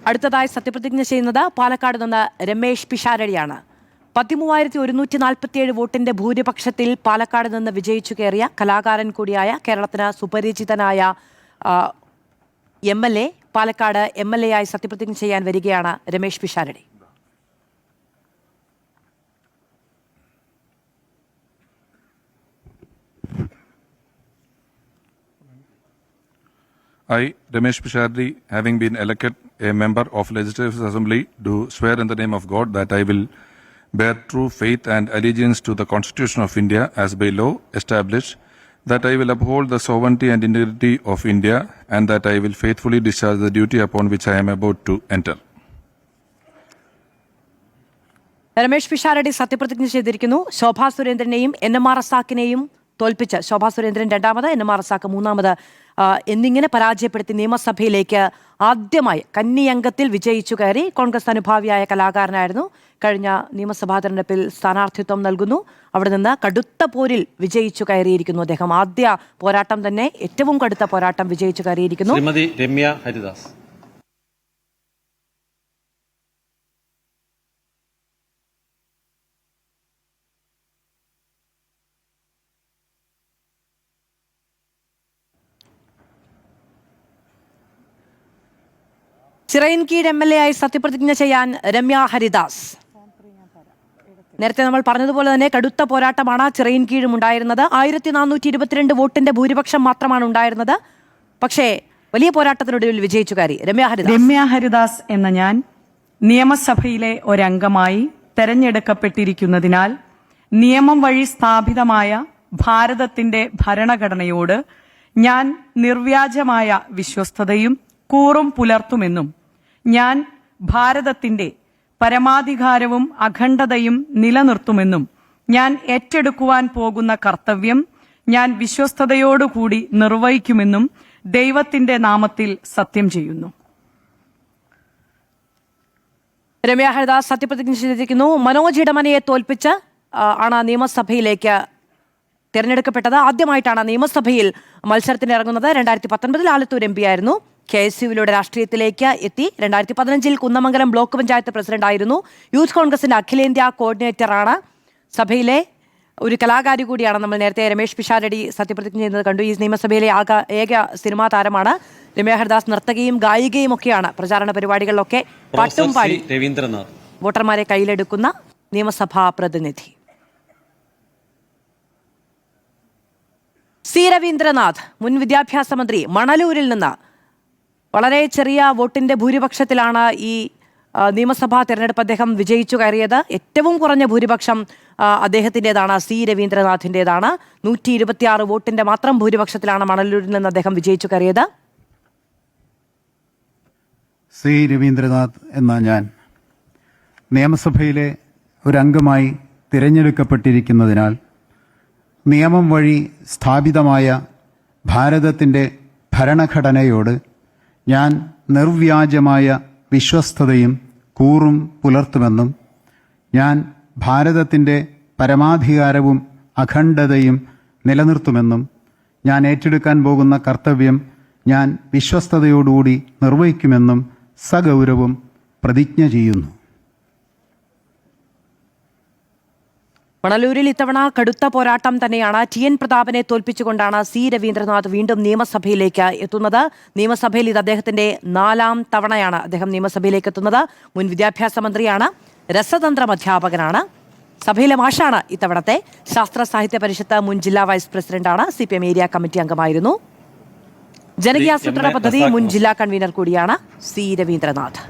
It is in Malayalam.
അടുത്തതായി സത്യപ്രതിജ്ഞ ചെയ്യുന്നത് പാലക്കാട് നിന്ന് രമേശ് പിഷാരടിയാണ്. 13,147 വോട്ടിന്റെ ഭൂരിപക്ഷത്തിൽ പാലക്കാട് നിന്ന് വിജയിച്ചു കയറിയ കലാകാരൻ കൂടിയായ കേരളത്തിന് സുപരിചിതനായ MLA പാലക്കാട് MLA ആയി സത്യപ്രതിജ്ഞ ചെയ്യാൻ വരികയാണ് Ramesh Pisharody. I, Ramesh Pishardi, having been elected a member of Legislative Assembly, do swear in the name of God that I will bear true faith and allegiance to the Constitution of India as by law established, that I will uphold the sovereignty and integrity of India, and that I will faithfully discharge the duty upon which I am about to enter. Ramesh Pisharody സത്യപ്രതിജ്ഞ ചെയ്തിരിക്കുന്നു. ശോഭാ സുരേന്ദ്രനെയും NMR റസാക്കിനെയും തോൽപ്പിച്ച് ശോഭാ സുരേന്ദ്രൻ രണ്ടാമത്, NMR റസാക്ക് മൂന്നാമത് എന്നിങ്ങനെ പരാജയപ്പെടുത്തി നിയമസഭയിലേക്ക് ആദ്യമായി കന്നിയംഗത്തിൽ വിജയിച്ചു കയറി. കോൺഗ്രസ് അനുഭാവിയായ കലാകാരനായിരുന്നു. കഴിഞ്ഞ നിയമസഭാ തെരഞ്ഞെടുപ്പിൽ സ്ഥാനാർത്ഥിത്വം നൽകുന്നു. അവിടെ നിന്ന് കടുത്ത പോരിൽ വിജയിച്ചു കയറിയിരിക്കുന്നു അദ്ദേഹം. ആദ്യ പോരാട്ടം തന്നെ ഏറ്റവും കടുത്ത പോരാട്ടം വിജയിച്ചു കയറിയിരിക്കുന്നു. ശ്രീമതി രമ്യ ഹരിദാസ്. ചിറയിൻകീഴ് MLA ആയി സത്യപ്രതിജ്ഞ ചെയ്യാൻ രമ്യ ഹരിദാസ്. നേരത്തെ നമ്മൾ പറഞ്ഞതുപോലെ തന്നെ കടുത്ത പോരാട്ടമാണ് ചിറയിൻകീഴും ഉണ്ടായിരുന്നത്. 1422 വോട്ടിന്റെ ഭൂരിപക്ഷം മാത്രമാണ് ഉണ്ടായിരുന്നത്. പക്ഷേ വലിയ പോരാട്ടത്തിനൊടുവിൽ വിജയിച്ചു കയറി രമ്യ ഹരിദാസ് എന്ന ഞാൻ നിയമസഭയിലെ ഒരംഗമായി തെരഞ്ഞെടുക്കപ്പെട്ടിരിക്കുന്നതിനാൽ നിയമം വഴി സ്ഥാപിതമായ ഭാരതത്തിന്റെ ഭരണഘടനയോട് ഞാൻ നിർവ്യാജമായ വിശ്വസ്തതയും കൂറും പുലർത്തുമെന്നും ഞാൻ ഭാരതത്തിന്റെ പരമാധികാരവും അഖണ്ഡതയും നിലനിർത്തുമെന്നും ഞാൻ ഏറ്റെടുക്കുവാൻ പോകുന്ന കർത്തവ്യം ഞാൻ വിശ്വസ്തയോടുകൂടി നിർവഹിക്കുമെന്നും ദൈവത്തിന്റെ നാമത്തിൽ സത്യം ചെയ്യുന്നു. രമ്യ ഹരിദാസ് സത്യപ്രതിജ്ഞ ചെയ്തിരിക്കുന്നു. മനോജ് ഇടമനയെ തോൽപ്പിച്ച് ആണ് നിയമസഭയിലേക്ക് തിരഞ്ഞെടുക്കപ്പെട്ടത്. ആദ്യമായിട്ടാണ് നിയമസഭയിൽ മത്സരത്തിന് ഇറങ്ങുന്നത്. 2019 ആലത്തൂർ MP ആയിരുന്നു. KSUവിലൂടെ രാഷ്ട്രീയത്തിലേക്ക് എത്തി. 2015 കുന്നമംഗലം ബ്ലോക്ക് പഞ്ചായത്ത് പ്രസിഡന്റ് ആയിരുന്നു. യൂത്ത് കോൺഗ്രസിന്റെ അഖിലേന്ത്യാ കോർഡിനേറ്ററാണ്. സഭയിലെ ഒരു കലാകാരി കൂടിയാണ്. നമ്മൾ നേരത്തെ രമേശ് പിഷാരടി സത്യപ്രതിജ്ഞ ചെയ്യുന്നത് കണ്ടു. ഈ നിയമസഭയിലെ ഏക സിനിമാ താരമാണ്. രമ്യ ഹരിദാസ് നർത്തകിയും ഗായികയും ഒക്കെയാണ്. പ്രചാരണ പരിപാടികളിലൊക്കെ പാട്ടും പാടി വോട്ടർമാരെ കയ്യിലെടുക്കുന്ന നിയമസഭാ പ്രതിനിധി. C. രവീന്ദ്രനാഥ്, മുൻ വിദ്യാഭ്യാസ മന്ത്രി, മണലൂരിൽ നിന്ന് വളരെ ചെറിയ വോട്ടിന്റെ ഭൂരിപക്ഷത്തിലാണ് ഈ നിയമസഭാ തെരഞ്ഞെടുപ്പ് അദ്ദേഹം വിജയിച്ചു കയറിയത്. ഏറ്റവും കുറഞ്ഞ ഭൂരിപക്ഷം അദ്ദേഹത്തിൻ്റെതാണ്, C. രവീന്ദ്രനാഥിൻ്റെതാണ്. 126 വോട്ടിന്റെ മാത്രം ഭൂരിപക്ഷത്തിലാണ് മണലൂരിൽ നിന്ന് അദ്ദേഹം വിജയിച്ചു കയറിയത്. C. രവീന്ദ്രനാഥ് എന്ന ഞാൻ നിയമസഭയിലെ ഒരംഗമായി തിരഞ്ഞെടുക്കപ്പെട്ടിരിക്കുന്നതിനാൽ നിയമം വഴി സ്ഥാപിതമായ ഭാരതത്തിൻ്റെ ഭരണഘടനയോട് ഞാൻ നിർവ്യാജമായ വിശ്വസ്തതയും കൂറും പുലർത്തുമെന്നും ഞാൻ ഭാരതത്തിൻ്റെ പരമാധികാരവും അഖണ്ഡതയും നിലനിർത്തുമെന്നും ഞാൻ ഏറ്റെടുക്കാൻ പോകുന്ന കർത്തവ്യം ഞാൻ വിശ്വസ്തയോടുകൂടി നിർവഹിക്കുമെന്നും സഗൗരവം പ്രതിജ്ഞ ചെയ്യുന്നു. മണലൂരിൽ ഇത്തവണ കടുത്ത പോരാട്ടം തന്നെയാണ്. TN പ്രതാപനെ തോൽപ്പിച്ചുകൊണ്ടാണ് C. രവീന്ദ്രനാഥ് വീണ്ടും നിയമസഭയിലേക്ക് എത്തുന്നത്. നിയമസഭയിൽ ഇത് അദ്ദേഹത്തിന്റെ 4ാം തവണയാണ് അദ്ദേഹം നിയമസഭയിലേക്ക് എത്തുന്നത്. മുൻ വിദ്യാഭ്യാസ മന്ത്രിയാണ്, രസതന്ത്രം അധ്യാപകനാണ്, സഭയിലെ മാഷാണ്. ഇത്തവണത്തെ ശാസ്ത്ര സാഹിത്യ പരിഷത്ത് മുൻ ജില്ലാ വൈസ് പ്രസിഡന്റാണ്. CPM ഏരിയ കമ്മിറ്റി അംഗമായിരുന്നു. ജനകീയാസൂത്രണ പദ്ധതി മുൻ ജില്ലാ കൺവീനർ കൂടിയാണ് C. രവീന്ദ്രനാഥ്.